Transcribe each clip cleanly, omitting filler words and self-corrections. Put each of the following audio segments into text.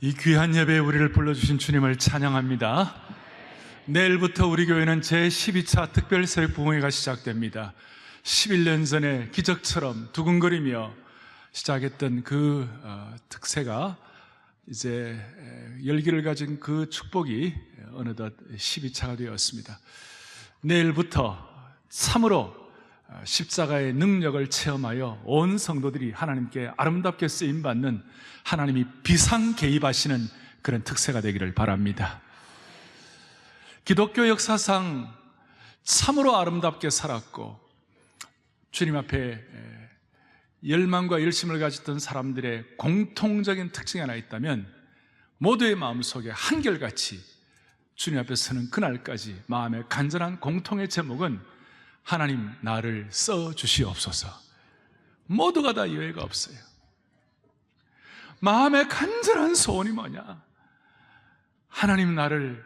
이 귀한 예배에 우리를 불러주신 주님을 찬양합니다. 내일부터 우리 교회는 제12차 특별새벽 부흥회가 시작됩니다. 11년 전에 기적처럼 두근거리며 시작했던 그 특새가 이제 열기를 가진 그 축복이 어느덧 12차가 되었습니다. 내일부터 참으로 십자가의 능력을 체험하여 온 성도들이 하나님께 아름답게 쓰임받는, 하나님이 비상 개입하시는 그런 특새가 되기를 바랍니다. 기독교 역사상 참으로 아름답게 살았고 주님 앞에 열망과 열심을 가졌던 사람들의 공통적인 특징이 하나 있다면, 모두의 마음속에 한결같이 주님 앞에 서는 그날까지 마음의 간절한 공통의 제목은 하나님 나를 써주시옵소서. 모두가 다 예외가 없어요. 마음의 간절한 소원이 뭐냐? 하나님 나를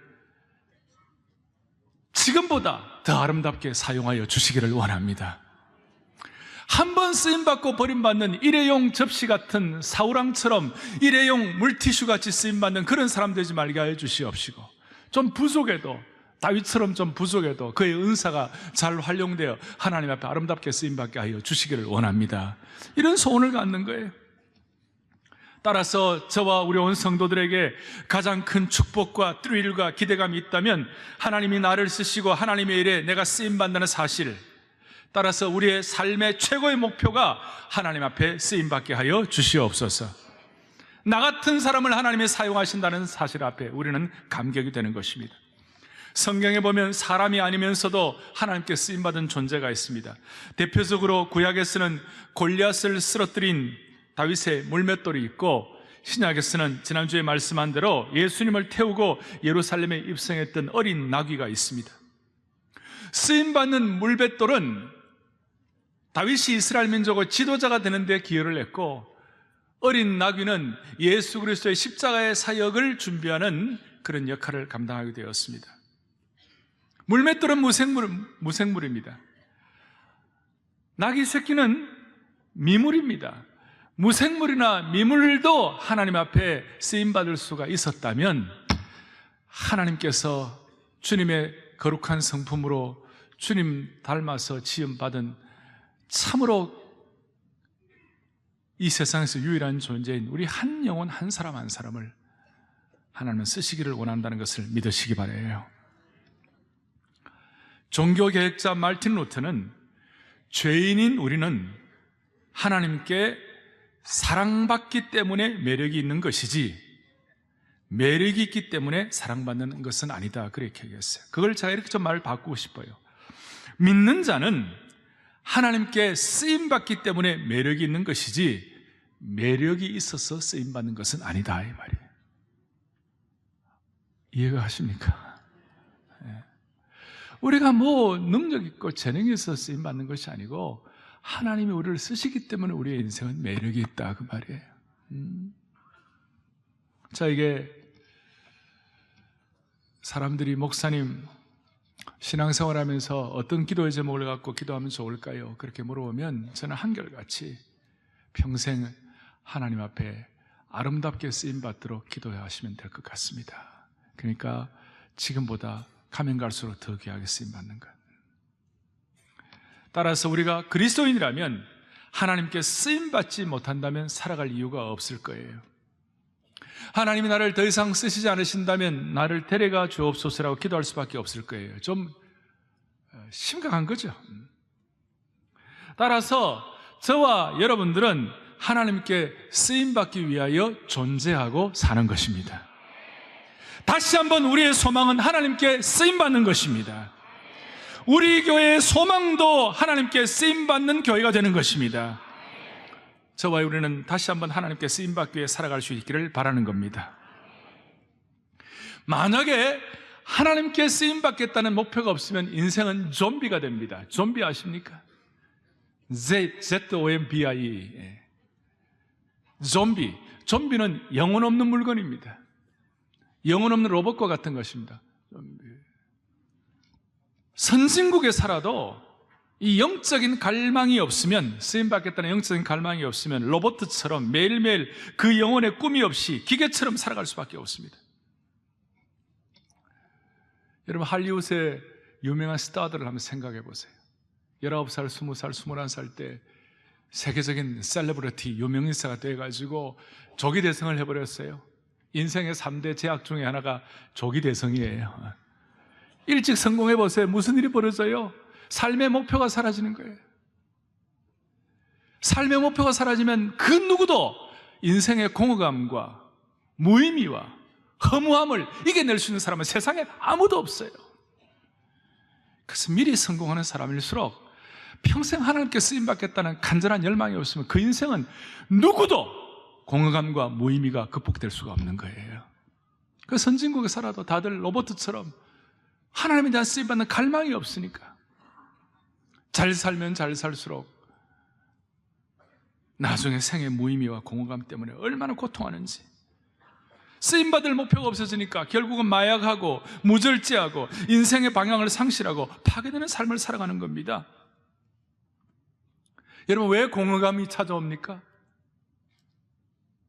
지금보다 더 아름답게 사용하여 주시기를 원합니다. 한 번 쓰임받고 버림받는 일회용 접시 같은 사우랑처럼 일회용 물티슈같이 쓰임받는 그런 사람 되지 말게 하여 주시옵시고, 좀 부족해도, 다윗처럼 좀 부족해도 그의 은사가 잘 활용되어 하나님 앞에 아름답게 쓰임받게 하여 주시기를 원합니다. 이런 소원을 갖는 거예요. 따라서 저와 우리 온 성도들에게 가장 큰 축복과 트릴과 기대감이 있다면, 하나님이 나를 쓰시고 하나님의 일에 내가 쓰임받는다는 사실, 따라서 우리의 삶의 최고의 목표가 하나님 앞에 쓰임받게 하여 주시옵소서. 나 같은 사람을 하나님이 사용하신다는 사실 앞에 우리는 감격이 되는 것입니다. 성경에 보면 사람이 아니면서도 하나님께 쓰임받은 존재가 있습니다. 대표적으로 구약에서는 골리앗을 쓰러뜨린 다윗의 물맷돌이 있고, 신약에서는 지난주에 말씀한 대로 예수님을 태우고 예루살렘에 입성했던 어린 나귀가 있습니다. 쓰임받는 물맷돌은 다윗이 이스라엘 민족의 지도자가 되는 데 기여를 했고, 어린 나귀는 예수 그리스도의 십자가의 사역을 준비하는 그런 역할을 감당하게 되었습니다. 물맷돌은 무생물입니다. 나귀 새끼는 미물입니다. 무생물이나 미물도 하나님 앞에 쓰임받을 수가 있었다면, 하나님께서 주님의 거룩한 성품으로 주님 닮아서 지음받은 참으로 이 세상에서 유일한 존재인 우리 한 영혼 한 사람 한 사람을 하나님은 쓰시기를 원한다는 것을 믿으시기 바라요. 종교개혁자 마르틴 루터는 죄인인 우리는 하나님께 사랑받기 때문에 매력이 있는 것이지 매력이 있기 때문에 사랑받는 것은 아니다, 그렇게 얘기했어요. 그걸 제가 이렇게 좀 말을 바꾸고 싶어요. 믿는 자는 하나님께 쓰임받기 때문에 매력이 있는 것이지 매력이 있어서 쓰임받는 것은 아니다, 이 말이에요. 이해가 하십니까? 우리가 뭐 능력 있고 재능이 있어서 쓰임받는 것이 아니고 하나님이 우리를 쓰시기 때문에 우리의 인생은 매력이 있다, 그 말이에요. 자, 이게 사람들이 목사님 신앙생활하면서 어떤 기도의 제목을 갖고 기도하면 좋을까요? 그렇게 물어보면 저는 한결같이 평생 하나님 앞에 아름답게 쓰임받도록 기도하시면 될 것 같습니다. 그러니까 지금보다 가면 갈수록 더 귀하게 쓰임받는 것. 따라서 우리가 그리스도인이라면 하나님께 쓰임받지 못한다면 살아갈 이유가 없을 거예요. 하나님이 나를 더 이상 쓰시지 않으신다면 나를 데려가 주옵소서라고 기도할 수밖에 없을 거예요. 좀 심각한 거죠. 따라서 저와 여러분들은 하나님께 쓰임받기 위하여 존재하고 사는 것입니다. 다시 한번 우리의 소망은 하나님께 쓰임받는 것입니다. 우리 교회의 소망도 하나님께 쓰임받는 교회가 되는 것입니다. 저와 우리는 다시 한번 하나님께 쓰임받기 위해 살아갈 수 있기를 바라는 겁니다. 만약에 하나님께 쓰임받겠다는 목표가 없으면 인생은 좀비가 됩니다. 좀비 아십니까? ZOMBI. 좀비는 영혼 없는 물건입니다. 영혼 없는 로봇과 같은 것입니다. 선진국에 살아도 이 영적인 갈망이 없으면, 쓰임받겠다는 영적인 갈망이 없으면 로봇처럼 매일매일 그 영혼의 꿈이 없이 기계처럼 살아갈 수밖에 없습니다. 여러분, 할리우드의 유명한 스타들을 한번 생각해 보세요. 19살, 20살, 21살 때 세계적인 셀레브리티, 유명인사가 돼가지고 조기 대성을 해버렸어요. 인생의 3대 제약 중에 하나가 조기 대성이에요. 일찍 성공해 보세요. 무슨 일이 벌어져요? 삶의 목표가 사라지는 거예요. 삶의 목표가 사라지면 그 누구도 인생의 공허감과 무의미와 허무함을 이겨낼 수 있는 사람은 세상에 아무도 없어요. 그래서 미리 성공하는 사람일수록 평생 하나님께 쓰임받겠다는 간절한 열망이 없으면 그 인생은 누구도 공허감과 무의미가 극복될 수가 없는 거예요. 그 선진국에 살아도 다들 로봇처럼 하나님에 대한 쓰임받는 갈망이 없으니까 잘 살면 잘 살수록 나중에 생의 무의미와 공허감 때문에 얼마나 고통하는지, 쓰임받을 목표가 없어지니까 결국은 마약하고 무절제하고 인생의 방향을 상실하고 파괴되는 삶을 살아가는 겁니다. 여러분, 왜 공허감이 찾아옵니까?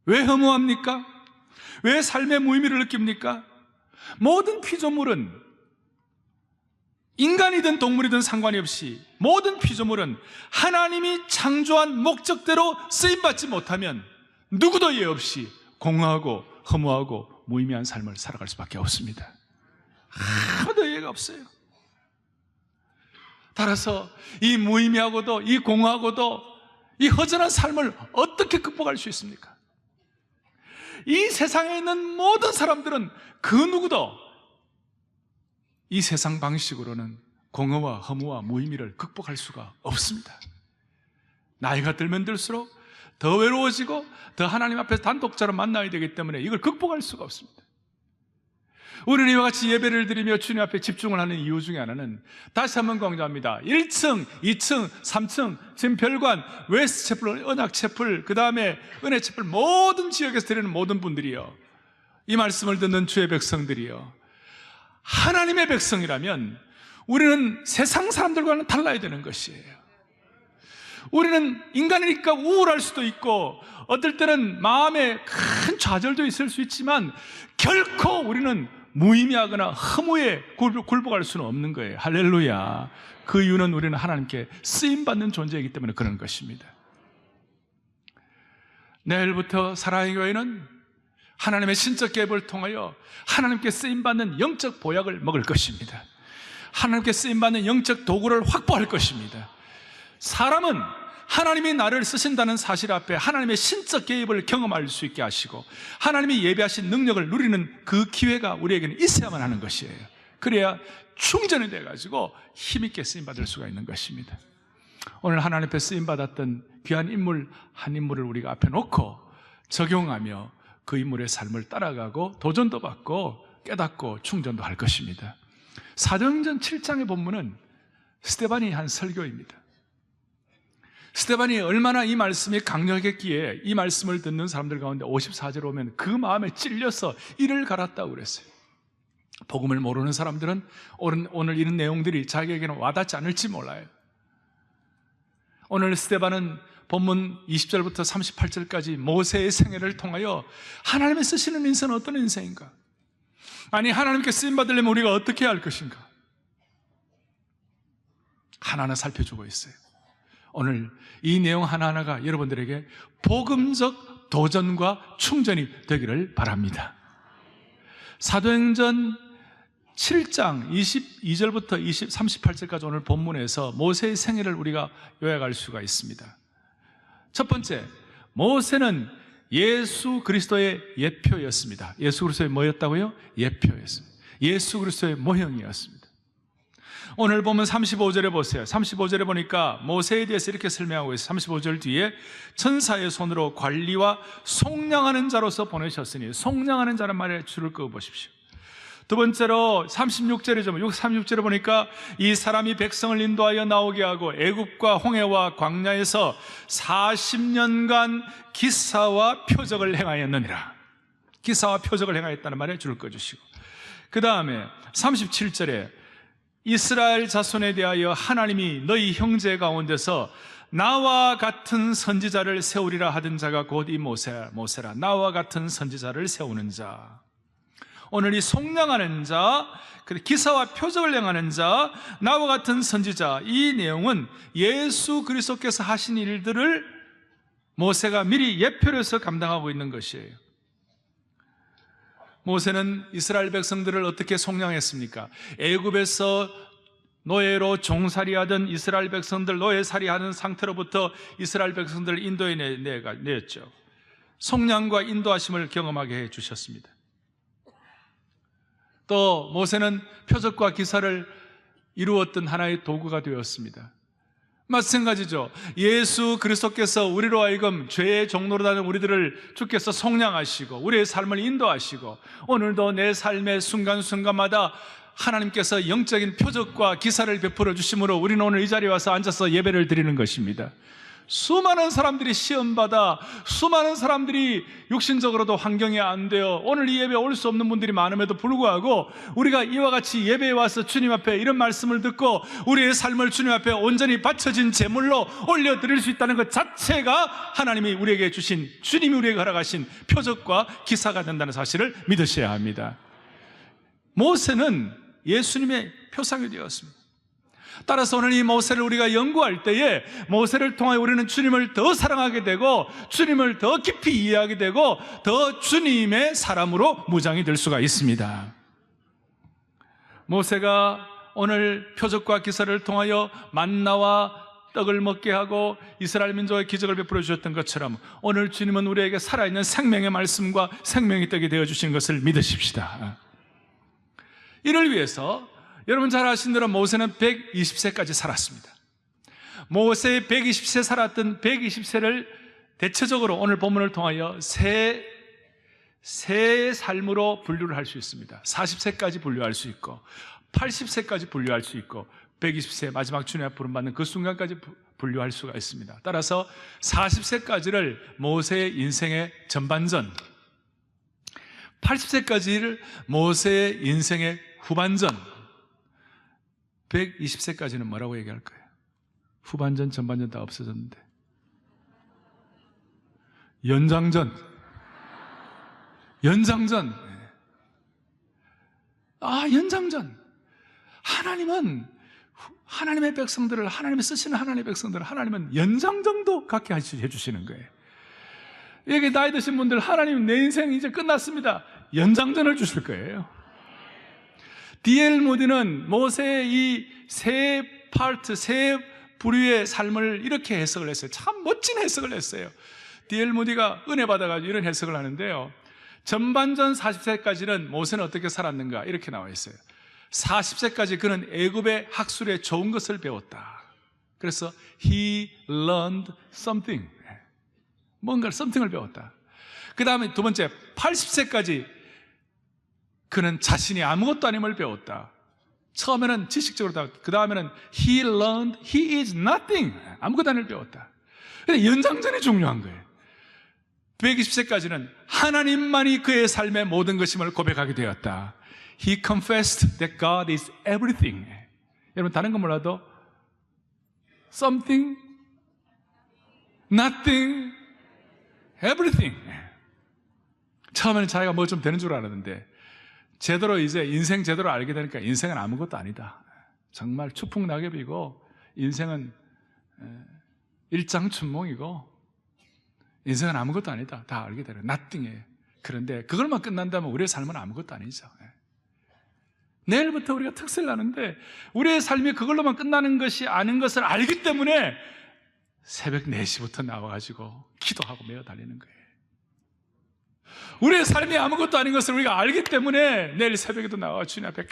왜 허무합니까? 왜 삶의 무의미를 느낍니까? 모든 피조물은, 인간이든 동물이든 상관이 없이 모든 피조물은 하나님이 창조한 목적대로 쓰임받지 못하면 누구도 예 없이 공허하고 허무하고 무의미한 삶을 살아갈 수밖에 없습니다. 아무도 예가 없어요. 따라서 이 무의미하고도 이 공허하고도 이 허전한 삶을 어떻게 극복할 수 있습니까? 이 세상에 있는 모든 사람들은 그 누구도 이 세상 방식으로는 공허와 허무와 무의미를 극복할 수가 없습니다. 나이가 들면 들수록 더 외로워지고 더 하나님 앞에서 단독자로 만나야 되기 때문에 이걸 극복할 수가 없습니다. 우리는 이와 같이 예배를 드리며 주님 앞에 집중을 하는 이유 중에 하나는, 다시 한번 강조합니다. 1층, 2층, 3층, 지금 별관, 웨스트채플, 언약채플, 그 다음에 은혜채플, 모든 지역에서 드리는 모든 분들이요, 이 말씀을 듣는 주의 백성들이요, 하나님의 백성이라면 우리는 세상 사람들과는 달라야 되는 것이에요. 우리는 인간이니까 우울할 수도 있고 어떨 때는 마음에 큰 좌절도 있을 수 있지만 결코 우리는 무의미하거나 허무에 굴복할 수는 없는 거예요. 할렐루야. 그 이유는 우리는 하나님께 쓰임받는 존재이기 때문에 그런 것입니다. 내일부터 사랑의 교회는 하나님의 신적 계획을 통하여 하나님께 쓰임받는 영적 보약을 먹을 것입니다. 하나님께 쓰임받는 영적 도구를 확보할 것입니다. 사람은 하나님이 나를 쓰신다는 사실 앞에 하나님의 신적 개입을 경험할 수 있게 하시고 하나님이 예비하신 능력을 누리는 그 기회가 우리에게는 있어야만 하는 것이에요. 그래야 충전이 돼가지고 힘있게 쓰임받을 수가 있는 것입니다. 오늘 하나님 앞에 쓰임받았던 귀한 인물 한 인물을 우리가 앞에 놓고 적용하며 그 인물의 삶을 따라가고 도전도 받고 깨닫고 충전도 할 것입니다. 사도행전 7장의 본문은 스데반이 한 설교입니다. 스데반이 얼마나 이 말씀이 강력했기에 이 말씀을 듣는 사람들 가운데 54절 오면 그 마음에 찔려서 이를 갈았다고 그랬어요. 복음을 모르는 사람들은 오늘 이런 내용들이 자기에게는 와닿지 않을지 몰라요. 오늘 스데반은 본문 20절부터 38절까지 모세의 생애를 통하여 하나님의 쓰시는 인생은 어떤 인생인가? 아니, 하나님께 쓰임받으려면 우리가 어떻게 해야 할 것인가? 하나하나 살펴주고 있어요. 오늘 이 내용 하나하나가 여러분들에게 복음적 도전과 충전이 되기를 바랍니다. 사도행전 7장 22절부터 38절까지 오늘 본문에서 모세의 생애를 우리가 요약할 수가 있습니다. 첫 번째, 모세는 예수 그리스도의 예표였습니다. 예수 그리스도의 뭐였다고요? 예표였습니다. 예수 그리스도의 모형이었습니다. 오늘 보면 35절에 보세요. 35절에 보니까 모세에 대해서 이렇게 설명하고 있어요. 35절 뒤에 천사의 손으로 관리와 속량하는 자로서 보내셨으니, 속량하는 자는 말에 줄을 그어 보십시오. 두 번째로 36절에 보니까 이 사람이 백성을 인도하여 나오게 하고 애굽과 홍해와 광야에서 40년간 기사와 표적을 행하였느니라. 기사와 표적을 행하였다는 말에 줄을 꺼주시고, 그 다음에 37절에 이스라엘 자손에 대하여 하나님이 너희 형제 가운데서 나와 같은 선지자를 세우리라 하던 자가 곧 이 모세라. 나와 같은 선지자를 세우는 자. 오늘 이 속량하는 자, 기사와 표적을 행하는 자, 나와 같은 선지자, 이 내용은 예수 그리스도께서 하신 일들을 모세가 미리 예표로 해서 감당하고 있는 것이에요. 모세는 이스라엘 백성들을 어떻게 속량했습니까? 애굽에서 노예로 종살이하던 이스라엘 백성들, 노예살이하는 상태로부터 이스라엘 백성들을 인도에 내었죠. 속량과 인도하심을 경험하게 해주셨습니다. 또 모세는 표적과 기사를 이루었던 하나의 도구가 되었습니다. 마찬가지죠. 예수 그리스도께서 우리로 하여금 죄의 종로로 다니는 우리들을 주께서 속량하시고 우리의 삶을 인도하시고 오늘도 내 삶의 순간순간마다 하나님께서 영적인 표적과 기사를 베풀어 주심으로 우리는 오늘 이 자리에 와서 앉아서 예배를 드리는 것입니다. 수많은 사람들이 시험받아, 수많은 사람들이 육신적으로도 환경이 안 되어 오늘 이 예배에 올 수 없는 분들이 많음에도 불구하고 우리가 이와 같이 예배에 와서 주님 앞에 이런 말씀을 듣고 우리의 삶을 주님 앞에 온전히 바쳐진 제물로 올려드릴 수 있다는 것 자체가 하나님이 우리에게 주신, 주님이 우리에게 허락하신 표적과 기사가 된다는 사실을 믿으셔야 합니다. 모세는 예수님의 표상이 되었습니다. 따라서 오늘 이 모세를 우리가 연구할 때에 모세를 통하여 우리는 주님을 더 사랑하게 되고 주님을 더 깊이 이해하게 되고 더 주님의 사람으로 무장이 될 수가 있습니다. 모세가 오늘 표적과 기사를 통하여 만나와 떡을 먹게 하고 이스라엘 민족의 기적을 베풀어 주셨던 것처럼 오늘 주님은 우리에게 살아있는 생명의 말씀과 생명의 떡이 되어주신 것을 믿으십시다. 이를 위해서 여러분 잘 아시는 대로 모세는 120세까지 살았습니다. 모세 120세 살았던 120세를 대체적으로 오늘 본문을 통하여 세 삶으로 분류를 할 수 있습니다. 40세까지 분류할 수 있고 80세까지 분류할 수 있고 120세 마지막 주님 앞에 부름받는 그 순간까지 분류할 수가 있습니다. 따라서 40세까지를 모세의 인생의 전반전, 80세까지를 모세의 인생의 후반전, 120세까지는 뭐라고 얘기할까요? 후반전, 전반전 다 없어졌는데 연장전. 연장전. 하나님은 하나님의 백성들을, 하나님이 쓰시는 하나님의 백성들을 하나님은 연장전도 갖게 해주시는 거예요. 여기 나이 드신 분들, 하나님 내 인생 이제 끝났습니다, 연장전을 주실 거예요. D.L. 모디는 모세의 이 세 부류의 삶을 이렇게 해석을 했어요. 참 멋진 해석을 했어요. D.L. 모디가 은혜 받아가지고 이런 해석을 하는데요, 전반전 40세까지는 모세는 어떻게 살았는가 이렇게 나와 있어요. 40세까지 그는 애굽의 학술에 좋은 것을 배웠다. 그래서 he learned something, 뭔가를 something을 배웠다. 그 다음에 두 번째 80세까지 그는 자신이 아무것도 아님을 배웠다. 처음에는 지식적으로 다, 그 다음에는 he learned he is nothing, 아무것도 아님을 배웠다. 근데 연장전이 중요한 거예요. 120세까지는 하나님만이 그의 삶의 모든 것임을 고백하게 되었다. He confessed that God is everything. 여러분 다른 건 몰라도 something, nothing, everything. 처음에는 자기가 뭐 좀 되는 줄 알았는데 제대로 이제 인생 제대로 알게 되니까 인생은 아무것도 아니다. 정말 추풍낙엽이고 인생은 일장춘몽이고 인생은 아무것도 아니다. 다 알게 되는 nothing이에요. 그런데 그걸만 끝난다면 우리의 삶은 아무것도 아니죠. 내일부터 우리가 특세를 나는데 우리의 삶이 그걸로만 끝나는 것이 아닌 것을 알기 때문에 새벽 4시부터 나와가지고 기도하고 매어 달리는 거예요. 우리의 삶이 아무것도 아닌 것을 우리가 알기 때문에 내일 새벽에도 나와 주님 앞에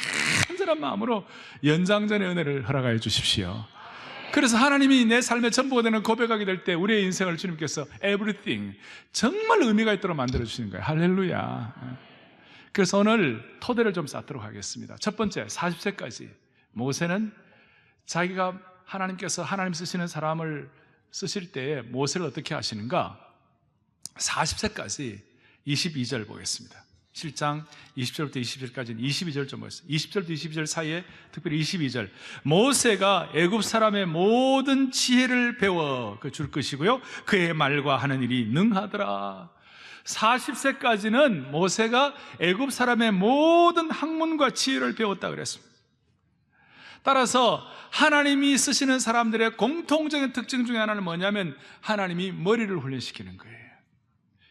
간절한 마음으로 연장전의 은혜를 허락하여 주십시오. 그래서 하나님이 내 삶의 전부가 되는 고백하게 될 때 우리의 인생을 주님께서 everything, 정말 의미가 있도록 만들어 주시는 거예요. 할렐루야. 그래서 오늘 토대를 좀 쌓도록 하겠습니다. 첫 번째, 40세까지 모세는 자기가 하나님께서 하나님 쓰시는 사람을 쓰실 때에 모세를 어떻게 하시는가? 40세까지 22절 보겠습니다. 7장 20절부터 22절까지는 22절 좀 보겠습니다. 20절부터 22절 사이에 특별히 22절, 모세가 애굽 사람의 모든 지혜를 배워 줄 것이고요, 그의 말과 하는 일이 능하더라. 40세까지는 모세가 애굽 사람의 모든 학문과 지혜를 배웠다 그랬습니다. 따라서 하나님이 쓰시는 사람들의 공통적인 특징 중에 하나는 뭐냐면 하나님이 머리를 훈련시키는 거예요.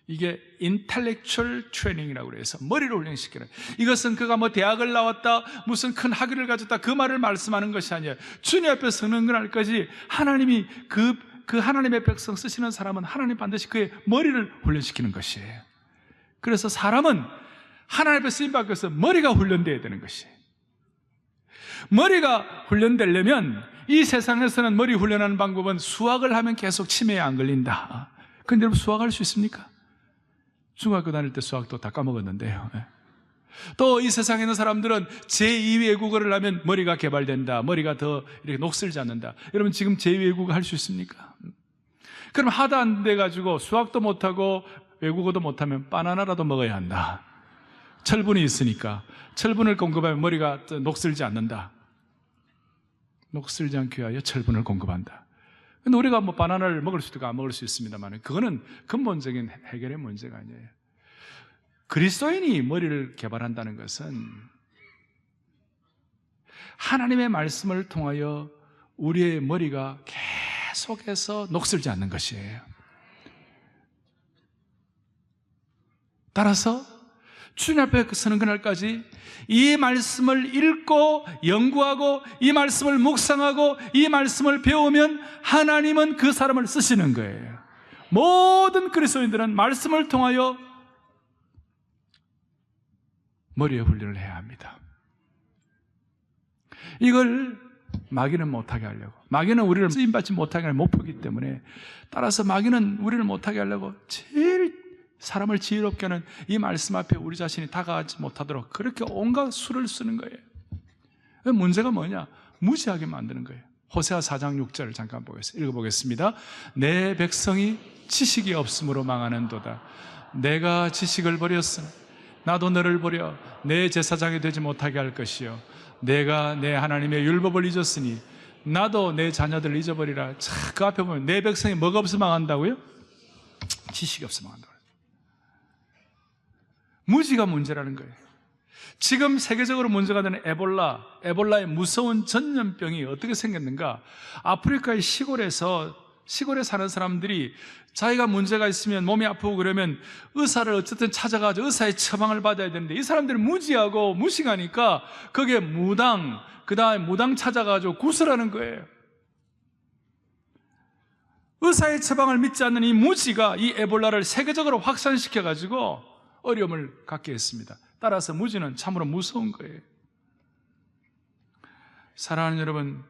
이게 intellectual training이라고 그래서 머리를 훈련시키는, 이것은 그가 뭐 대학을 나왔다, 무슨 큰 학위를 가졌다, 그 말을 말씀하는 것이 아니에요. 주님 앞에 서는 그날까지 하나님이 그 하나님의 백성 쓰시는 사람은 하나님 반드시 그의 머리를 훈련시키는 것이에요. 그래서 사람은 하나님 앞에 쓰임받기 위해서 머리가 훈련되어야 되는 것이에요. 머리가 훈련되려면 이 세상에서는 머리 훈련하는 방법은 수학을 하면 계속 치매에 안 걸린다. 근데 여러분, 수학할 수 있습니까? 중학교 다닐 때 수학도 다 까먹었는데요. 또 이 세상에 있는 사람들은 제2 외국어를 하면 머리가 개발된다, 머리가 더 이렇게 녹슬지 않는다. 여러분, 지금 제2 외국어 할 수 있습니까? 그럼 하도 안 돼가지고 수학도 못하고 외국어도 못하면 바나나라도 먹어야 한다. 철분이 있으니까 철분을 공급하면 머리가 녹슬지 않는다. 녹슬지 않기 위하여 철분을 공급한다. 근데 우리가 뭐 바나나를 먹을 수도 있고 안 먹을 수 있습니다만, 그거는 근본적인 해결의 문제가 아니에요. 그리스도인이 머리를 개발한다는 것은 하나님의 말씀을 통하여 우리의 머리가 계속해서 녹슬지 않는 것이에요. 따라서 주님 앞에 서는 그날까지 이 말씀을 읽고 연구하고 이 말씀을 묵상하고 이 말씀을 배우면 하나님은 그 사람을 쓰시는 거예요. 모든 그리스도인들은 말씀을 통하여 머리에 훈련을 해야 합니다. 이걸 마귀는 못하게 하려고, 마귀는 우리를 쓰임받지 못하게 하는 목표이기 때문에, 따라서 마귀는 우리를 못하게 하려고 제일 사람을 지혜롭게 하는 이 말씀 앞에 우리 자신이 다가가지 못하도록 그렇게 온갖 수를 쓰는 거예요. 문제가 뭐냐? 무지하게 만드는 거예요. 호세아 4장 6절을 잠깐 읽어보겠습니다. 내 백성이 지식이 없음으로 망하는도다. 내가 지식을 버렸으나 나도 너를 버려 내 제사장이 되지 못하게 할 것이요, 내가 내 하나님의 율법을 잊었으니 나도 내 자녀들을 잊어버리라. 자, 그 앞에 보면 내 백성이 뭐가 없어 망한다고요? 지식이 없어 망한다고요. 무지가 문제라는 거예요. 지금 세계적으로 문제가 되는 에볼라의 무서운 전염병이 어떻게 생겼는가? 아프리카의 시골에 사는 사람들이 자기가 문제가 있으면, 몸이 아프고 그러면 의사를 어쨌든 찾아가지고 의사의 처방을 받아야 되는데, 이 사람들이 무지하고 무식하니까 거기에 무당, 그 다음에 무당 찾아가지고 구슬하는 거예요. 의사의 처방을 믿지 않는 이 무지가 이 에볼라를 세계적으로 확산시켜가지고 어려움을 갖게 했습니다. 따라서 무지는 참으로 무서운 거예요. 사랑하는 여러분,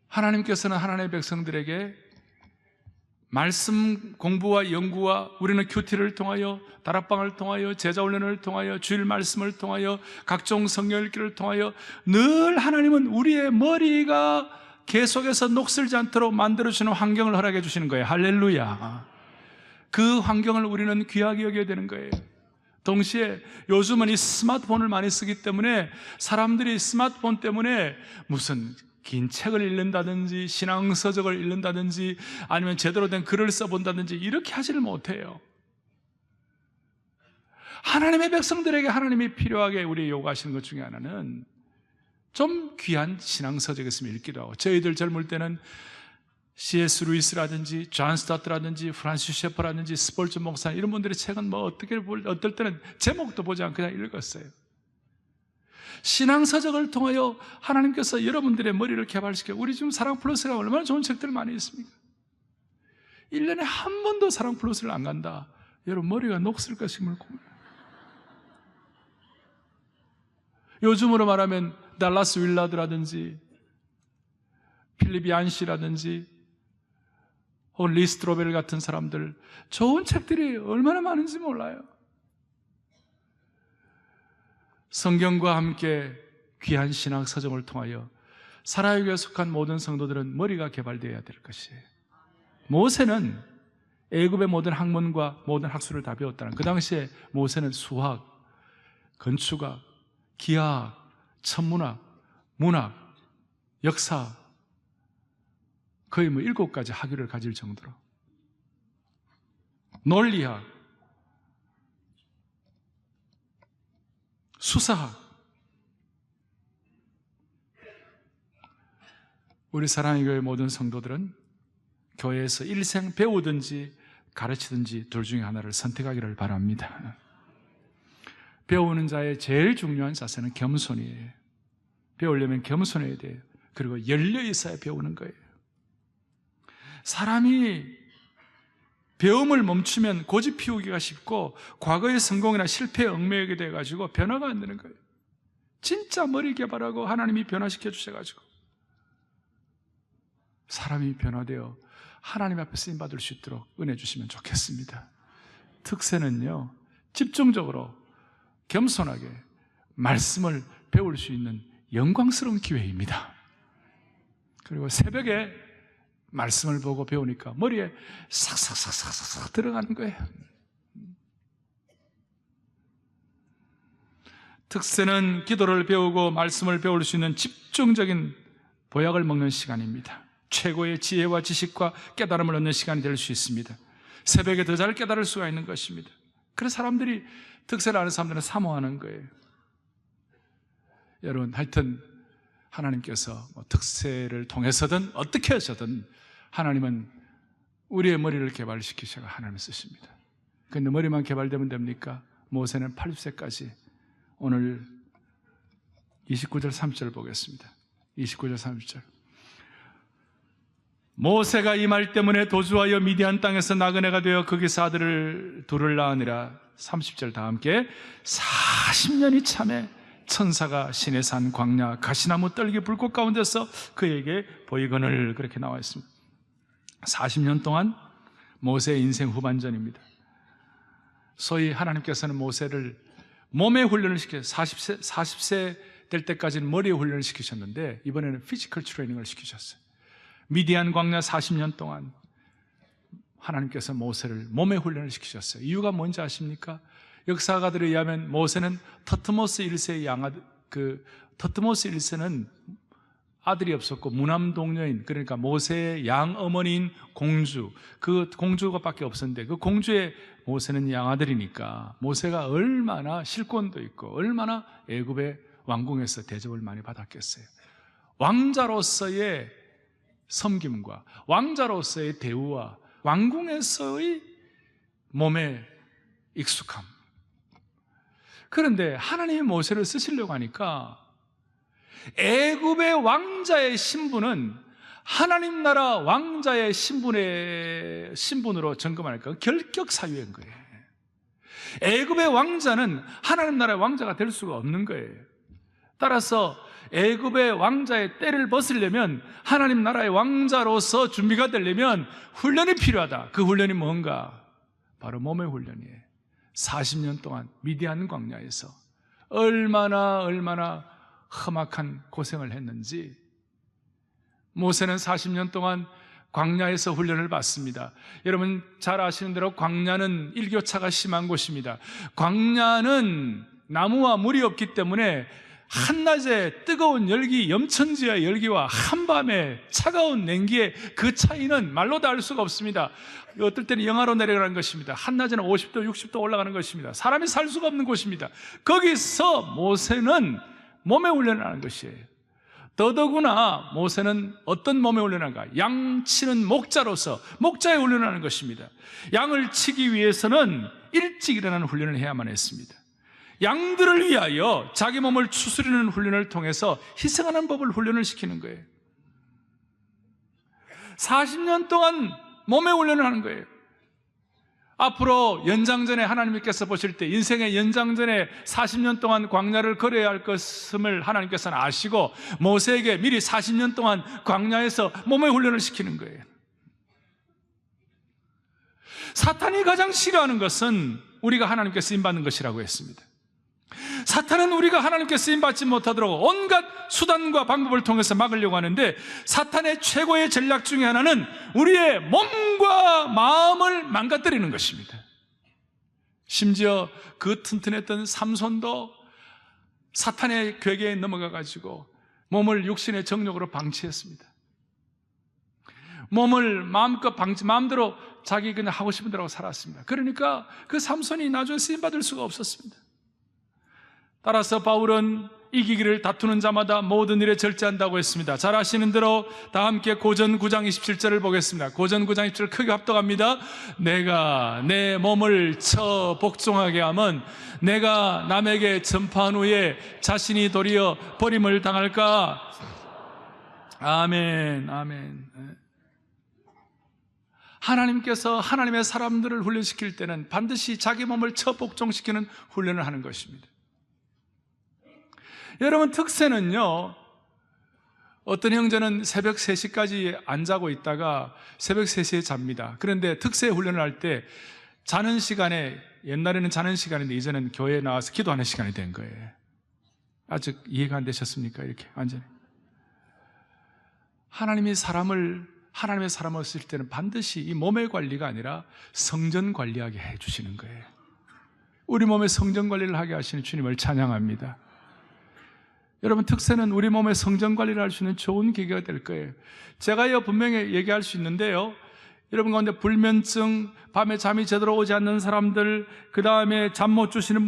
하나님께서는 하나님의 백성들에게 말씀 공부와 연구와, 우리는 큐티를 통하여, 다락방을 통하여, 제자훈련을 통하여, 주일 말씀을 통하여, 각종 성경 읽기를 통하여 늘 하나님은 우리의 머리가 계속해서 녹슬지 않도록 만들어주는 환경을 허락해 주시는 거예요. 할렐루야. 그 환경을 우리는 귀하게 여겨야 되는 거예요. 동시에 요즘은 이 스마트폰을 많이 쓰기 때문에 사람들이 스마트폰 때문에 무슨 긴 책을 읽는다든지 신앙서적을 읽는다든지 아니면 제대로 된 글을 써본다든지 이렇게 하지를 못해요. 하나님의 백성들에게 하나님이 필요하게 우리 요구하시는 것 중에 하나는 좀 귀한 신앙서적 있으면 읽기도 하고, 저희들 젊을 때는 C.S. 루이스라든지 존 스타트라든지 프란시스 셰퍼라든지 스폴츠 목사, 이런 분들의 책은 뭐 어떨 때는 제목도 보지 않고 그냥 읽었어요. 신앙서적을 통하여 하나님께서 여러분들의 머리를 개발시켜, 우리 지금 사랑 플러스가 얼마나 좋은 책들 많이 있습니까? 1년에 한 번도 사랑 플러스를 안 간다. 여러분 머리가 녹슬 것임을 고민해요. 요즘으로 말하면 달라스 윌라드라든지 필립 얀시라든지 혹은 리 스트로벨 같은 사람들, 좋은 책들이 얼마나 많은지 몰라요. 성경과 함께 귀한 신학 서적을 통하여 사라에게 속한 모든 성도들은 머리가 개발되어야 될 것이에요. 모세는 애굽의 모든 학문과 모든 학술을 다 배웠다는. 그 당시에 모세는 수학, 건축학, 기하학, 천문학, 문학, 역사, 거의 7가지 학위를 가질 정도로, 논리학, 수사학. 우리 사랑의 교회 모든 성도들은 교회에서 일생 배우든지 가르치든지 둘 중에 하나를 선택하기를 바랍니다. 배우는 자의 제일 중요한 자세는 겸손이에요. 배우려면 겸손해야 돼요. 그리고 열려 있어야 배우는 거예요. 사람이 배움을 멈추면 고집 피우기가 쉽고 과거의 성공이나 실패에 얽매이게 돼가지고 변화가 안 되는 거예요. 진짜 머리 개발하고 하나님이 변화시켜 주셔가지고 사람이 변화되어 하나님 앞에 쓰임받을 수 있도록 은혜 주시면 좋겠습니다. 특세는요, 집중적으로 겸손하게 말씀을 배울 수 있는 영광스러운 기회입니다. 그리고 새벽에 말씀을 보고 배우니까 머리에 싹싹싹싹싹 들어가는 거예요. 특세는 기도를 배우고 말씀을 배울 수 있는 집중적인 보약을 먹는 시간입니다. 최고의 지혜와 지식과 깨달음을 얻는 시간이 될 수 있습니다. 새벽에 더 잘 깨달을 수가 있는 것입니다. 그래서 사람들이, 특세를 아는 사람들은 사모하는 거예요. 여러분, 하여튼 하나님께서 특세를 통해서든 어떻게 해서든 하나님은 우리의 머리를 개발시키셔서 하나님을 쓰십니다. 그런데 머리만 개발되면 됩니까? 모세는 80세까지, 오늘 29절 30절 보겠습니다. 29절 30절. 모세가 이 말 때문에 도주하여 미디안 땅에서 나그네가 되어 거기서 아들을 둘을 낳으니라. 30절 다 함께. 40년이 참에 천사가 시내 산 광야 가시나무 떨기 불꽃 가운데서 그에게 보이거늘, 그렇게 나와 있습니다. 40년 동안 모세의 인생 후반전입니다. 소위 하나님께서는 모세를 몸의 훈련을 시켜서 40세 될 때까지는 머리의 훈련을 시키셨는데 이번에는 피지컬 트레이닝을 시키셨어요. 미디안 광야 40년 동안 하나님께서 모세를 몸의 훈련을 시키셨어요. 이유가 뭔지 아십니까? 역사가들에 의하면 모세는 터트모스 1세의 터트모스 1세는 아들이 없었고 무남동녀인, 그러니까 모세의 양어머니인 공주, 그 공주가 밖에 없었는데 그 공주의 모세는 양아들이니까 모세가 얼마나 실권도 있고 얼마나 애굽의 왕궁에서 대접을 많이 받았겠어요. 왕자로서의 섬김과 왕자로서의 대우와 왕궁에서의 몸의 익숙함. 그런데 하나님이 모세를 쓰시려고 하니까 애굽의 왕자의 신분은 하나님 나라 왕자의 신분으로 점검하니까 결격 사유인 거예요. 애굽의 왕자는 하나님 나라의 왕자가 될 수가 없는 거예요. 따라서 애굽의 왕자의 때를 벗으려면, 하나님 나라의 왕자로서 준비가 되려면 훈련이 필요하다. 그 훈련이 뭔가? 바로 몸의 훈련이에요. 40년 동안 미디안 광야에서 얼마나 험악한 고생을 했는지. 모세는 40년 동안 광야에서 훈련을 받습니다. 여러분 잘 아시는 대로 광야는 일교차가 심한 곳입니다. 광야는 나무와 물이 없기 때문에 한낮에 뜨거운 열기, 염천지의 열기와 한밤에 차가운 냉기의 그 차이는 말로 다 알 수가 없습니다. 어떨 때는 영하로 내려가는 것입니다. 한낮에는 50도, 60도 올라가는 것입니다. 사람이 살 수가 없는 곳입니다. 거기서 모세는 몸의 훈련을 하는 것이에요. 더더구나 모세는 어떤 몸의 훈련을 하는가? 양 치는 목자로서 목자의 훈련을 하는 것입니다. 양을 치기 위해서는 일찍 일어나는 훈련을 해야만 했습니다. 양들을 위하여 자기 몸을 추스리는 훈련을 통해서 희생하는 법을 훈련을 시키는 거예요. 40년 동안 몸의 훈련을 하는 거예요. 앞으로 연장전에 하나님께서 보실 때 인생의 연장전에 40년 동안 광야를 걸어야 할 것임을 하나님께서는 아시고 모세에게 미리 40년 동안 광야에서 몸의 훈련을 시키는 거예요. 사탄이 가장 싫어하는 것은 우리가 하나님께 쓰임받는 것이라고 했습니다. 사탄은 우리가 하나님께 쓰임받지 못하도록 온갖 수단과 방법을 통해서 막으려고 하는데, 사탄의 최고의 전략 중에 하나는 우리의 몸과 마음을 망가뜨리는 것입니다. 심지어 그 튼튼했던 삼손도 사탄의 괴계에 넘어가 가지고 몸을 육신의 정욕으로 방치했습니다. 몸을 마음대로 자기 그냥 하고 싶은 대로 살았습니다. 그러니까 그 삼손이 나중에 쓰임받을 수가 없었습니다. 따라서 바울은 이기기를 다투는 자마다 모든 일에 절제한다고 했습니다. 잘 아시는 대로 다 함께 고전 9장 27절을 보겠습니다. 고전 9장 27절 크게 합독합니다. 내가 내 몸을 쳐 복종하게 하면 내가 남에게 전파한 후에 자신이 도리어 버림을 당할까? 아멘, 아멘. 하나님께서 하나님의 사람들을 훈련시킬 때는 반드시 자기 몸을 쳐 복종시키는 훈련을 하는 것입니다. 여러분, 특세는요, 어떤 형제는 새벽 3시까지 안 자고 있다가 새벽 3시에 잡니다. 그런데 특세 훈련을 할 때 자는 시간에, 옛날에는 자는 시간인데 이제는 교회에 나와서 기도하는 시간이 된 거예요. 아직 이해가 안 되셨습니까? 이렇게 완전히. 하나님의 사람을 쓸 때는 반드시 이 몸의 관리가 아니라 성전 관리하게 해주시는 거예요. 우리 몸의 성전 관리를 하게 하시는 주님을 찬양합니다. 여러분, 특세는 우리 몸의 성전 관리를 할 수 있는 좋은 계기가 될 거예요. 제가요, 분명히 얘기할 수 있는데요, 여러분 가운데 불면증, 밤에 잠이 제대로 오지 않는 사람들, 그 다음에 잠 못 주무시는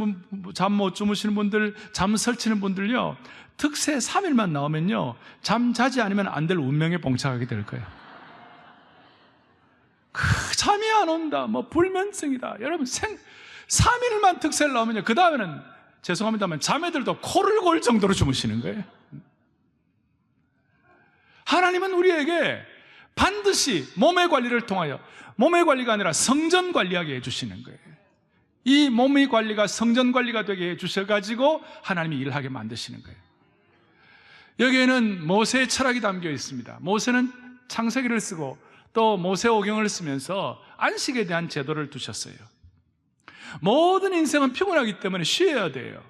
분들, 잠 설치는 분들요, 특세 3일만 나오면요, 잠 자지 않으면 안 될 운명에 봉착하게 될 거예요. 잠이 안 온다, 불면증이다. 여러분, 3일만 특세를 나오면요, 그 다음에는 죄송합니다만 잠에 들도 코를 골 정도로 주무시는 거예요. 하나님은 우리에게 반드시 몸의 관리를 통하여, 몸의 관리가 아니라 성전 관리하게 해주시는 거예요. 이 몸의 관리가 성전 관리가 되게 해주셔가지고 하나님이 일하게 만드시는 거예요. 여기에는 모세의 철학이 담겨 있습니다. 모세는 창세기를 쓰고 또 모세오경을 쓰면서 안식에 대한 제도를 두셨어요. 모든 인생은 피곤하기 때문에 쉬어야 돼요.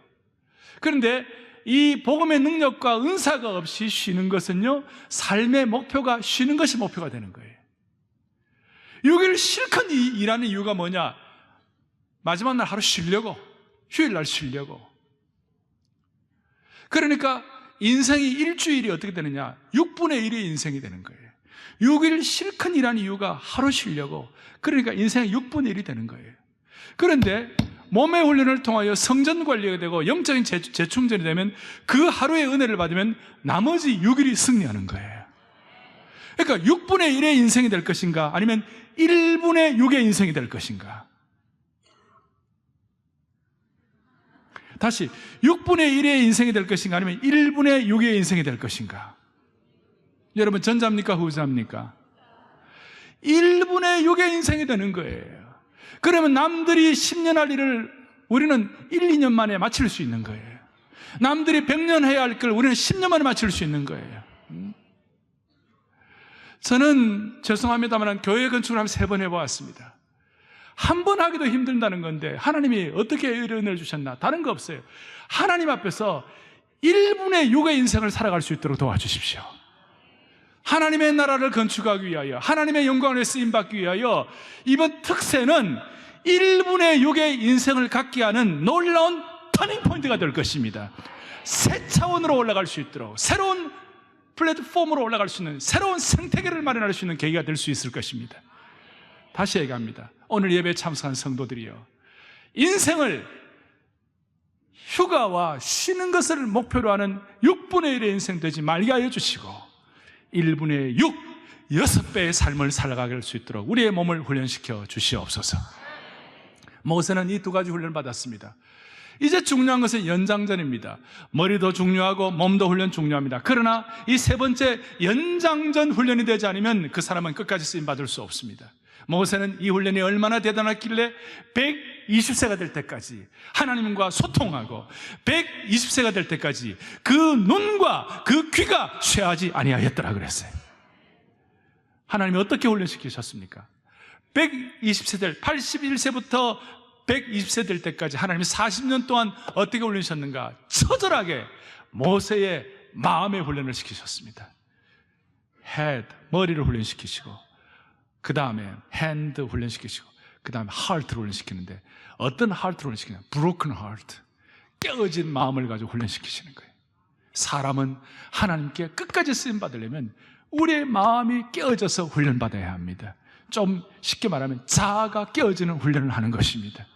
그런데 이 복음의 능력과 은사가 없이 쉬는 것은요, 삶의 목표가 쉬는 것이 목표가 되는 거예요. 6일 실컷 일하는 이유가 뭐냐? 마지막 날 하루 쉬려고, 휴일날 쉬려고. 그러니까 인생이 일주일이 어떻게 되느냐? 6분의 1의 인생이 되는 거예요. 6일 실컷 일하는 이유가 하루 쉬려고. 그러니까 인생의 6분의 1이 되는 거예요. 그런데 몸의 훈련을 통하여 성전 관리가 되고 영적인 재충전이 되면 그 하루의 은혜를 받으면 나머지 6일이 승리하는 거예요. 그러니까 6분의 1의 인생이 될 것인가, 아니면 1분의 6의 인생이 될 것인가. 다시, 6분의 1의 인생이 될 것인가, 아니면 1분의 6의 인생이 될 것인가. 여러분, 전자입니까, 후자입니까? 1분의 6의 인생이 되는 거예요. 그러면 남들이 10년 할 일을 우리는 1, 2년 만에 마칠 수 있는 거예요. 남들이 100년 해야 할 걸 우리는 10년 만에 마칠 수 있는 거예요. 저는 죄송합니다만 교회 건축을 한 3번 해보았습니다. 한 번 하기도 힘들다는 건데 하나님이 어떻게 은혜를 주셨나? 다른 거 없어요. 하나님 앞에서 1분의 6의 인생을 살아갈 수 있도록 도와주십시오. 하나님의 나라를 건축하기 위하여, 하나님의 영광을 쓰임받기 위하여 이번 특세는 1분의 6의 인생을 갖게 하는 놀라운 터닝 포인트가 될 것입니다. 새 차원으로 올라갈 수 있도록, 새로운 플랫폼으로 올라갈 수 있는, 새로운 생태계를 마련할 수 있는 계기가 될 수 있을 것입니다. 다시 얘기합니다. 오늘 예배에 참석한 성도들이요, 인생을 휴가와 쉬는 것을 목표로 하는 6분의 1의 인생 되지 말게 하여 주시고 1분의 6, 6배의 삶을 살아가게 할 수 있도록 우리의 몸을 훈련시켜 주시옵소서. 모세는 이 2가지 훈련을 받았습니다. 이제 중요한 것은 연장전입니다. 머리도 중요하고 몸도 훈련 중요합니다. 그러나 이 3번째 연장전 훈련이 되지 않으면 그 사람은 끝까지 쓰임받을 수 없습니다. 모세는 이 훈련이 얼마나 대단했길래 120세가 될 때까지 하나님과 소통하고 120세가 될 때까지 그 눈과 그 귀가 쇠하지 아니하였더라 그랬어요. 하나님이 어떻게 훈련시키셨습니까? 120세 될 81세부터 120세 될 때까지 하나님이 40년 동안 어떻게 훈련하셨는가? 처절하게 모세의 마음의 훈련을 시키셨습니다. head, 머리를 훈련시키시고, 그 다음에 hand 훈련시키시고, 그 다음에 heart를 훈련시키는데, 어떤 heart를 훈련시키냐? broken heart, 깨어진 마음을 가지고 훈련시키시는 거예요. 사람은 하나님께 끝까지 쓰임받으려면 우리의 마음이 깨어져서 훈련받아야 합니다. 좀 쉽게 말하면 자아가 깨어지는 훈련을 하는 것입니다.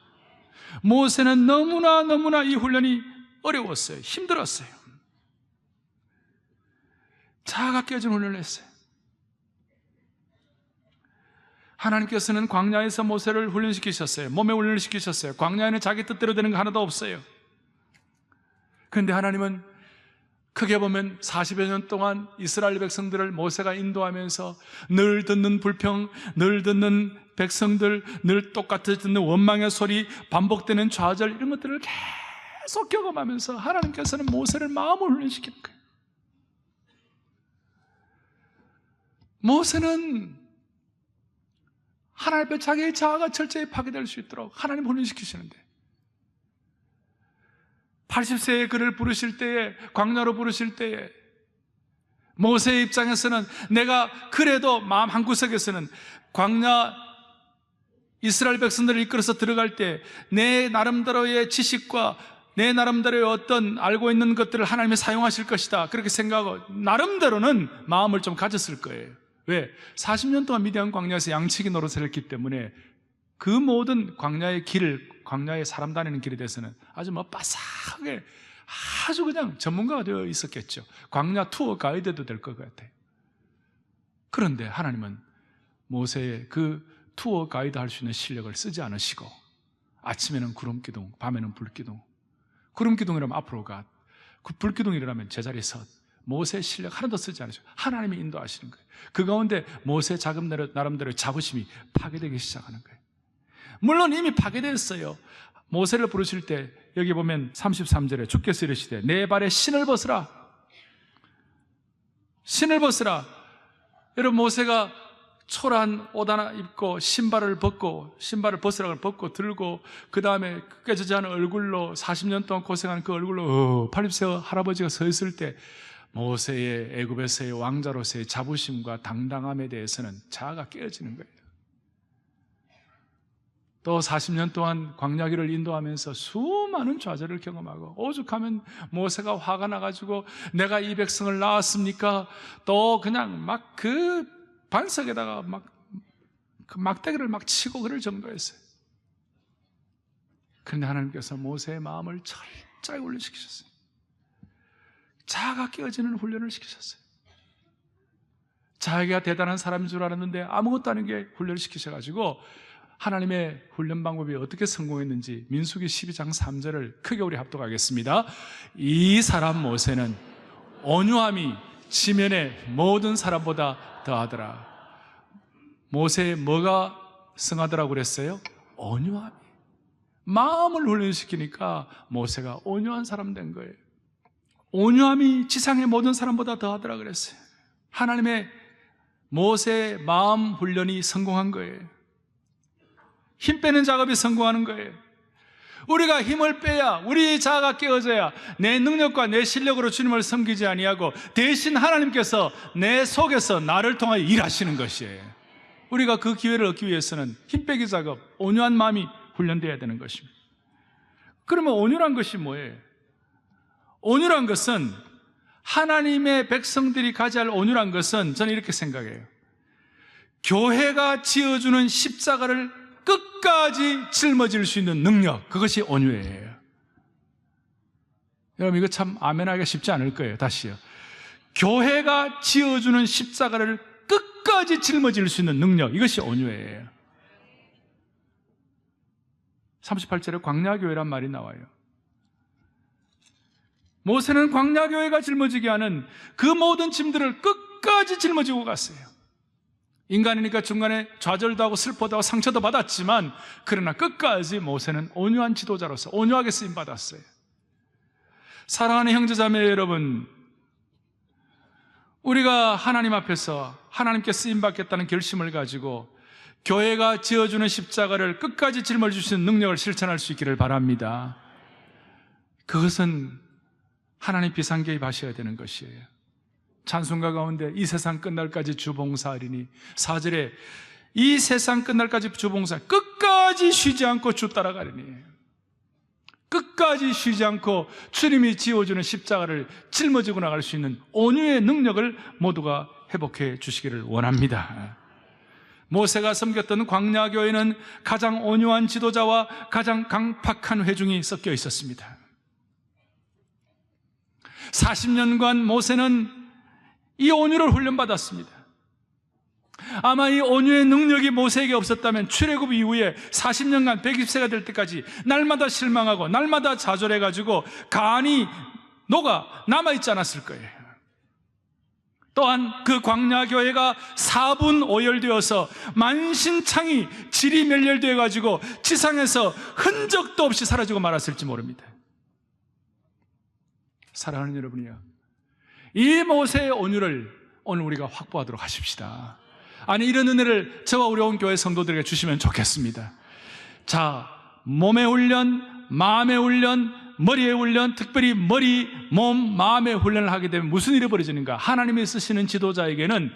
모세는 너무나 이 훈련이 어려웠어요. 힘들었어요. 자아가 깨어지는 훈련을 했어요. 하나님께서는 광야에서 모세를 훈련시키셨어요. 몸에 훈련을 시키셨어요. 광야에는 자기 뜻대로 되는 거 하나도 없어요. 그런데 하나님은 크게 보면 40여 년 동안 이스라엘 백성들을 모세가 인도하면서 늘 듣는 불평, 늘 듣는 백성들, 늘 똑같이 듣는 원망의 소리, 반복되는 좌절, 이런 것들을 계속 경험하면서 하나님께서는 모세를 마음을 훈련시키는 거예요. 모세는 하나님 앞에 자기의 자아가 철저히 파괴될 수 있도록 하나님 훈련시키시는데, 80세에 그를 부르실 때에, 광야로 부르실 때에 모세의 입장에서는, 내가 그래도 마음 한구석에서는 광야 이스라엘 백성들을 이끌어서 들어갈 때 내 나름대로의 지식과 내 나름대로의 어떤 알고 있는 것들을 하나님이 사용하실 것이다, 그렇게 생각하고 나름대로는 마음을 좀 가졌을 거예요. 왜? 40년 동안 미디안 광야에서 양치기 노릇을 했기 때문에 그 모든 광야의 길을, 광야에 사람 다니는 길에 대해서는 아주 빠삭하게 아주 그냥 전문가가 되어 있었겠죠. 광야 투어 가이드도 될 것 같아요. 그런데 하나님은 모세의 그 투어 가이드 할 수 있는 실력을 쓰지 않으시고, 아침에는 구름기둥, 밤에는 불기둥. 구름기둥이라면 앞으로 가, 그 불기둥이라면 제자리에 서, 모세의 실력 하나도 쓰지 않으시고 하나님이 인도하시는 거예요. 그 가운데 모세의 나름대로 자부심이 파괴되기 시작하는 거예요. 물론 이미 파괴됐어요. 모세를 부르실 때 여기 보면 33절에 주께서 이르시되 내 발에 신을 벗으라. 신을 벗으라. 여러분, 모세가 초라한 옷 하나 입고 신발을 벗으라고 벗고 들고, 그 다음에 깨지지 않은 얼굴로 40년 동안 고생한 그 얼굴로 80세 할아버지가 서 있을 때 모세의 애굽에서의 왕자로서의 자부심과 당당함에 대해서는 자아가 깨어지는 거예요. 또 40년 동안 광야길을 인도하면서 수많은 좌절을 경험하고, 오죽하면 모세가 화가 나가지고 내가 이 백성을 낳았습니까? 또 그냥 막 그 반석에다가 그 막대기를 막 치고 그럴 정도였어요. 그런데 하나님께서 모세의 마음을 철저히 훈련시키셨어요. 자아가 깨어지는 훈련을 시키셨어요. 자기가 대단한 사람인 줄 알았는데 아무것도 아닌 게 훈련을 시키셔가지고, 하나님의 훈련 방법이 어떻게 성공했는지 민수기 12장 3절을 크게 우리 합독하겠습니다. 이 사람 모세는 온유함이 지면의 모든 사람보다 더하더라. 모세의 뭐가 승하더라고 그랬어요? 온유함이. 마음을 훈련시키니까 모세가 온유한 사람 된 거예요. 온유함이 지상의 모든 사람보다 더하더라 그랬어요. 하나님의 모세의 마음 훈련이 성공한 거예요. 힘 빼는 작업이 성공하는 거예요. 우리가 힘을 빼야, 우리 자아가 깨어져야 내 능력과 내 실력으로 주님을 섬기지 아니하고 대신 하나님께서 내 속에서 나를 통하여 일하시는 것이에요. 우리가 그 기회를 얻기 위해서는 힘 빼기 작업, 온유한 마음이 훈련되어야 되는 것입니다. 그러면 온유란 것이 뭐예요? 온유란 것은, 하나님의 백성들이 가져야 할 온유란 것은, 저는 이렇게 생각해요. 교회가 지어주는 십자가를 끝까지 짊어질 수 있는 능력, 그것이 온유예요. 여러분, 이거 참 아멘하기가 쉽지 않을 거예요. 다시요. 교회가 지어주는 십자가를 끝까지 짊어질 수 있는 능력, 이것이 온유예요. 38절에 광야교회란 말이 나와요. 모세는 광야교회가 짊어지게 하는 그 모든 짐들을 끝까지 짊어지고 갔어요. 인간이니까 중간에 좌절도 하고 슬퍼도 하고 상처도 받았지만, 그러나 끝까지 모세는 온유한 지도자로서 온유하게 쓰임받았어요. 사랑하는 형제자매 여러분, 우리가 하나님 앞에서 하나님께 쓰임받겠다는 결심을 가지고 교회가 지어주는 십자가를 끝까지 짊어지시는 능력을 실천할 수 있기를 바랍니다. 그것은 하나님 비상개입하셔야 되는 것이에요. 찬송가 가운데 이 세상 끝날까지 주봉사하리니, 4절에 이 세상 끝날까지 주봉사, 끝까지 쉬지 않고 주 따라가리니, 끝까지 쉬지 않고 주님이 지어주는 십자가를 짊어지고 나갈 수 있는 온유의 능력을 모두가 회복해 주시기를 원합니다. 모세가 섬겼던 광야교회는 가장 온유한 지도자와 가장 강팍한 회중이 섞여 있었습니다. 40년간 모세는 이 온유를 훈련받았습니다. 아마 이 온유의 능력이 모세에게 없었다면 출애굽 이후에 40년간 120세가 될 때까지 날마다 실망하고 날마다 좌절해가지고 간이 녹아 남아있지 않았을 거예요. 또한 그 광야교회가 4분 오열되어서 만신창이 질이 멸렬되어가지고 지상에서 흔적도 없이 사라지고 말았을지 모릅니다. 사랑하는 여러분이요, 이 모세의 온유를 오늘 우리가 확보하도록 하십시다. 아니, 이런 은혜를 저와 우리 온 교회 성도들에게 주시면 좋겠습니다. 자, 몸의 훈련, 마음의 훈련, 머리의 훈련, 특별히 머리, 몸, 마음의 훈련을 하게 되면 무슨 일이 벌어지는가? 하나님이 쓰시는 지도자에게는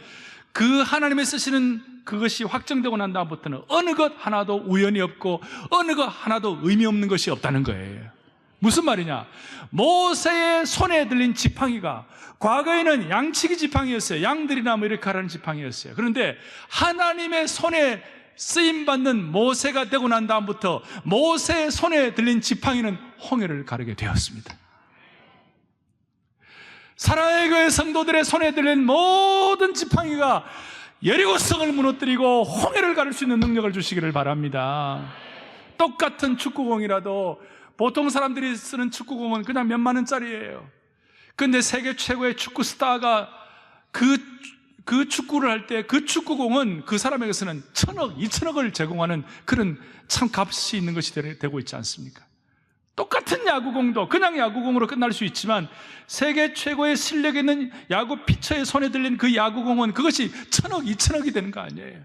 그 하나님이 쓰시는 그것이 확정되고 난 다음부터는 어느 것 하나도 우연이 없고 어느 것 하나도 의미 없는 것이 없다는 거예요. 무슨 말이냐? 모세의 손에 들린 지팡이가 과거에는 양치기 지팡이였어요. 양들이나 뭐 이렇게 하라는 지팡이였어요. 그런데 하나님의 손에 쓰임받는 모세가 되고 난 다음부터 모세의 손에 들린 지팡이는 홍해를 가르게 되었습니다. 사랑의 교회 성도들의 손에 들린 모든 지팡이가 여리고성을 무너뜨리고 홍해를 가를 수 있는 능력을 주시기를 바랍니다. 똑같은 축구공이라도 보통 사람들이 쓰는 축구공은 그냥 몇만 원짜리예요. 그런데 세계 최고의 축구 스타가 그 축구를 할 때 그 축구공은 그 사람에게서는 1,000억, 2,000억을 제공하는 그런 참 값이 있는 것이 되고 있지 않습니까? 똑같은 야구공도 그냥 야구공으로 끝날 수 있지만 세계 최고의 실력 있는 야구 피처의 손에 들린 그 야구공은 그것이 1,000억, 2,000억이 되는 거 아니에요.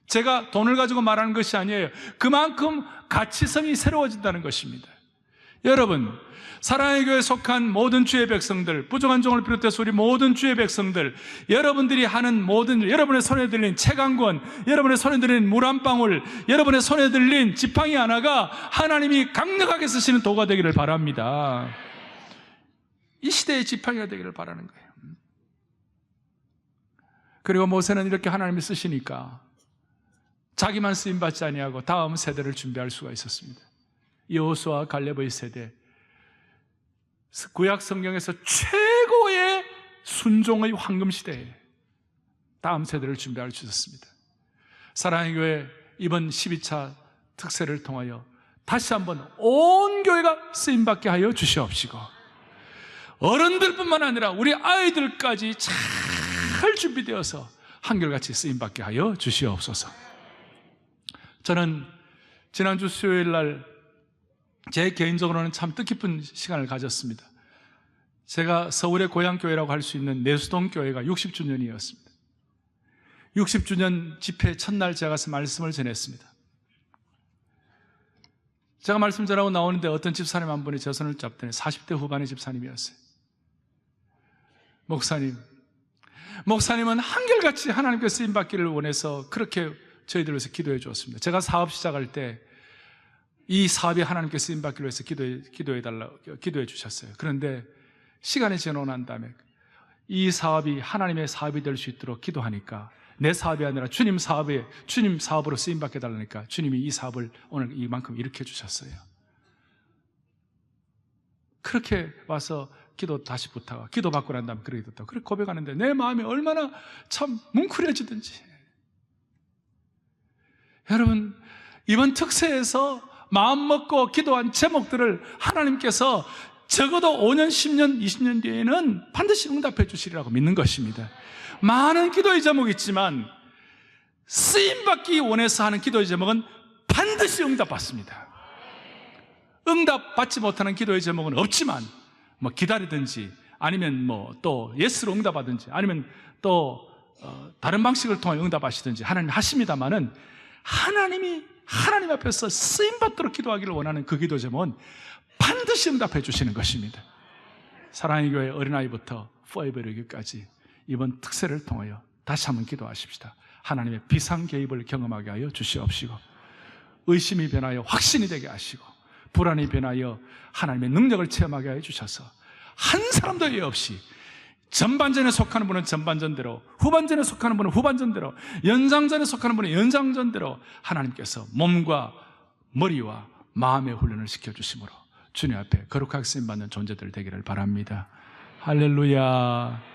제가 돈을 가지고 말하는 것이 아니에요. 그만큼 가치성이 새로워진다는 것입니다. 여러분, 사랑의 교회에 속한 모든 주의 백성들, 부정한 종을 비롯해서 우리 모든 주의 백성들, 여러분들이 하는 모든 일, 여러분의 손에 들린 책 한 권, 여러분의 손에 들린 물 한 방울, 여러분의 손에 들린 지팡이 하나가 하나님이 강력하게 쓰시는 도가 되기를 바랍니다. 이 시대의 지팡이가 되기를 바라는 거예요. 그리고 모세는 이렇게 하나님이 쓰시니까 자기만 쓰임받지 아니하고 다음 세대를 준비할 수가 있었습니다. 여호수아 갈렙의 세대, 구약 성경에서 최고의 순종의 황금 시대에 다음 세대를 준비할 수 있었습니다. 사랑의 교회 이번 12차 특세를 통하여 다시 한번 온 교회가 쓰임받게 하여 주시옵시고, 어른들뿐만 아니라 우리 아이들까지 잘 준비되어서 한결같이 쓰임받게 하여 주시옵소서. 저는 지난주 수요일 날 제 개인적으로는 참 뜻깊은 시간을 가졌습니다. 제가 서울의 고향교회라고 할 수 있는 내수동 교회가 60주년이었습니다. 60주년 집회 첫날 제가 가서 말씀을 전했습니다. 제가 말씀 전하고 나오는데 어떤 집사님 한 분이 제 손을 잡더니 40대 후반의 집사님이었어요. 목사님은 한결같이 하나님께 쓰임받기를 원해서 그렇게 저희들 위해서 기도해 주었습니다. 제가 사업 시작할 때 이 사업이 하나님께 쓰임받기를 위해서 기도해 주셨어요. 그런데 시간이 지나고 난 다음에 이 사업이 하나님의 사업이 될 수 있도록 기도하니까 내 사업이 아니라 주님 사업으로 쓰임받게 달라니까 주님이 이 사업을 오늘 이만큼 일으켜 주셨어요. 그렇게 와서 기도 다시 부탁하고 기도 받고 난 다음에 그렇게 됐다고 그렇게 고백하는데 내 마음이 얼마나 참 뭉클해지든지. 여러분, 이번 특세에서 마음 먹고 기도한 제목들을 하나님께서 적어도 5년, 10년, 20년 뒤에는 반드시 응답해 주시리라고 믿는 것입니다. 많은 기도의 제목이 있지만 쓰임받기 원해서 하는 기도의 제목은 반드시 응답받습니다. 응답받지 못하는 기도의 제목은 없지만 뭐 기다리든지 아니면 뭐 또 예스로 응답하든지 아니면 또 다른 방식을 통해 응답하시든지 하나님 하십니다만은 하나님 앞에서 쓰임받도록 기도하기를 원하는 그 기도 제목은 반드시 응답해 주시는 것입니다. 사랑의 교회 어린아이부터 포에버 이르기까지 이번 특세를 통하여 다시 한번 기도하십시다. 하나님의 비상 개입을 경험하게 하여 주시옵시고, 의심이 변하여 확신이 되게 하시고, 불안이 변하여 하나님의 능력을 체험하게 하여 주셔서 한 사람도 예 없이 전반전에 속하는 분은 전반전대로, 후반전에 속하는 분은 후반전대로, 연장전에 속하는 분은 연장전대로 하나님께서 몸과 머리와 마음의 훈련을 시켜주심으로 주님 앞에 거룩하게 쓰임받는 존재들 되기를 바랍니다. 할렐루야.